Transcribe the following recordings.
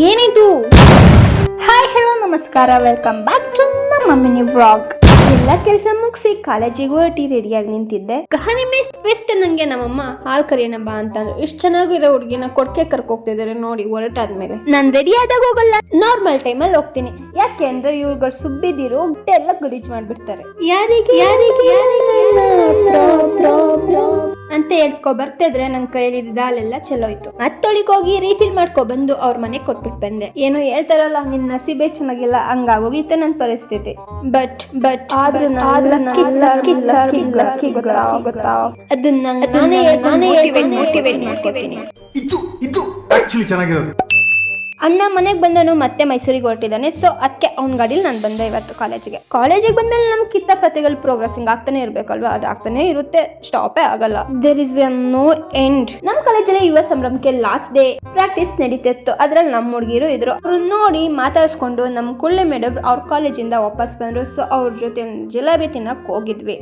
ಏನಿದು? Hi hello ನಮಸ್ಕಾರ, welcome back to ನಮ್ಮ ಮಿನಿ ವ್ಲಾಗ್. ಎಲ್ಲ ಕೆಲಸ ಮುಗಿಸಿ ಕಾಲೇಜಿಗೆ ಹೊರಟಿ ರೆಡಿಯಾಗಿ ನಿಂತಿದ್ದೆ. ಕಹಾನಿ ಫೆಸ್ಟ್ ನಂಗೆ ನಮ್ಮಮ್ಮ ಹಾಲ್ ಕರಿಯೋಣ ಬಾ ಅಂತಂದ್ರು. ಇಷ್ಟು ಚೆನ್ನಾಗಿರೋ ಹುಡುಗಿನ ಕೊಡ್ಕೆ ಕರ್ಕೋಗ್ತಿದಾರೆ ನೋಡಿ ಹೊರಟಾದ್ಮೇಲೆ. ನಾನ್ ರೆಡಿ ಆದಾಗ ಹೋಗಲ್ಲ, ನಾರ್ಮಲ್ ಟೈಮಲ್ಲಿ ಹೋಗ್ತೀನಿ. ಯಾಕೆ ಅಂದ್ರೆ ಇವ್ರುಗಳು ಸುಬ್ಬಿದಿರು ಎಲ್ಲ ಗಲೀಜ್ ಮಾಡ್ಬಿಡ್ತಾರೆ. ಯಾರಿಗೆ ಅಂತ ಹೇಳ್ಕೊ ಬರ್ತಿದ್ರೆ ನನ್ ಕೈಯಲ್ಲಿ ದಾಲೆಲ್ಲ ಚೆಲ್ಲೋಯ್ತು. ಮತ್ತೊಳಿಗೆ ಹೋಗಿ ರೀಫಿಲ್ ಮಾಡ್ಕೊ ಬಂದು ಅವ್ರ ಮನೆಗೆ ಕೊಟ್ಬಿಟ್ಟು ಬಂದೆ. ಏನೋ ಹೇಳ್ತಾರಲ್ಲ, ನಿನ್ ನಸೀಬೆ ಚೆನ್ನಾಗಿಲ್ಲ, ಹಂಗಾಗೋಗಿತ್ತು ನನ್ ಪರಿಸ್ಥಿತಿ. ಬಟ್ ಅದನ್ನ ಮೋಟಿವೇಟ್ ಮಾಡ್ಕೊತೀನಿ. ಅಣ್ಣ ಮನೆಗೆ ಬಂದನು, ಮತ್ತೆ ಮೈಸೂರಿಗೆ ಹೊರಟಿದ್ದಾನೆ. ಸೊ ಅದಕ್ಕೆ ಅವ್ನ ಗಾಡಿಲಿ ನಾನು ಬಂದೆ ಇವತ್ತು ಕಾಲೇಜಿಗೆ ಬಂದ್ಮೇಲೆ ನಮ್ ಕಿತಾಪತಿಗಳು ಪ್ರೋಗ್ರೆಸಿಂಗ್ ಆಗ್ತಾನೆ ಇರ್ಬೇಕಲ್ವಾ, ಅದು ಆಗ್ತಾನೆ ಇರುತ್ತೆ, ಸ್ಟಾಪೇ ಆಗಲ್ಲ. There is no end. ನಮ್ ಕಾಲೇಜಲ್ಲಿ ಯುವ ಸಂಭ್ರಮಕ್ಕೆ ಲಾಸ್ಟ್ ಡೇ ಪ್ರಾಕ್ಟೀಸ್ ನಡೀತಿತ್ತು. ಅದ್ರಲ್ಲಿ ನಮ್ಮ ಹುಡುಗಿರು ಇದ್ರು. ಅವ್ರು ನೋಡಿ ಮಾತಾಡ್ಸ್ಕೊಂಡು ನಮ್ ಕುಳ್ಳೆ ಮೇಡಮ್ ಅವ್ರ ಕಾಲೇಜಿಂದ ವಾಪಸ್ ಬಂದ್ರು. ಸೊ ಅವ್ರ ಜೊತೆ ಒಂದು ಜಿಲೇಬಿ ತಿನ್ನಕ್ ಹೋಗಿದ್ವಿ.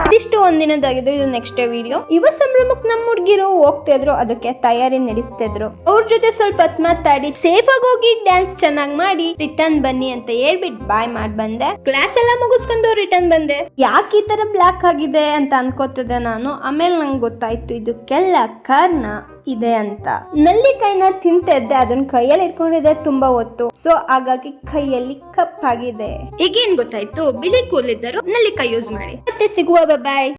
ಇದಿಷ್ಟು ಒಂದಿನದಾಗಿದ್ದು. ಇದು ನೆಕ್ಸ್ಟ್ ವಿಡಿಯೋ. ಯುವ ಸಂಭ್ರಮಕ್ಕೆ ನಮ್ಮ ಹುಡುಗಿರು ಹೋಗ್ತಾ ಇದ್ರು, ಅದಕ್ಕೆ ತಯಾರಿ ನಡೆಸ್ತಿದ್ರು. ಅವ್ರ ಜೊತೆ ಸ್ವಲ್ಪ ಹೊತ್ತು ಮಾತಾಡಿ ಸೇಫ್ ಆಗಿ ಹೋಗಿ ಡ್ಯಾನ್ಸ್ ಚೆನ್ನಾಗಿ ಮಾಡಿ ರಿಟರ್ನ್ ಬನ್ನಿ ಅಂತ ಹೇಳ್ಬಿಟ್ಟು ಬಾಯ್ ಮಾಡಿ ಬಂದೆ. ಕ್ಲಾಸ್ ಎಲ್ಲ ಮುಗಿಸ್ಕೊಂಡು ರಿಟರ್ನ್ ಬಂದೆ. ಯಾಕೆ ಈ ತರ ಬ್ಲಾಕ್ ಆಗಿದೆ ಅಂತ ಅನ್ಕೋತಿದ್ದೆ ನಾನು. ಆಮೇಲೆ ನಂಗೆ ಗೊತ್ತಾಯ್ತು ಇದಕ್ಕೆಲ್ಲ ಕಾರಣ ಇದೆ ಅಂತ. ನಲ್ಲಿಕಾಯಿನ ತಿಂತ ಇದ್ದೆ, ಅದನ್ನ ಕೈಯಲ್ಲಿ ಇಟ್ಕೊಂಡಿದ್ದೆ ತುಂಬಾ ಹೊತ್ತು. ಸೊ ಹಾಗಾಗಿ ಕೈಯಲ್ಲಿ ಕಪ್ಪಾಗಿದೆ. ಈಗೇನ್ ಗೊತ್ತಾಯ್ತು, ಬಿಳಿ ಕೂಲಿದ್ದರು ನಲ್ಲಿಕಾಯಿ ಯೂಸ್ ಮಾಡಿ. ಮತ್ತೆ ಸಿಗುವ, ಬಾಯ್.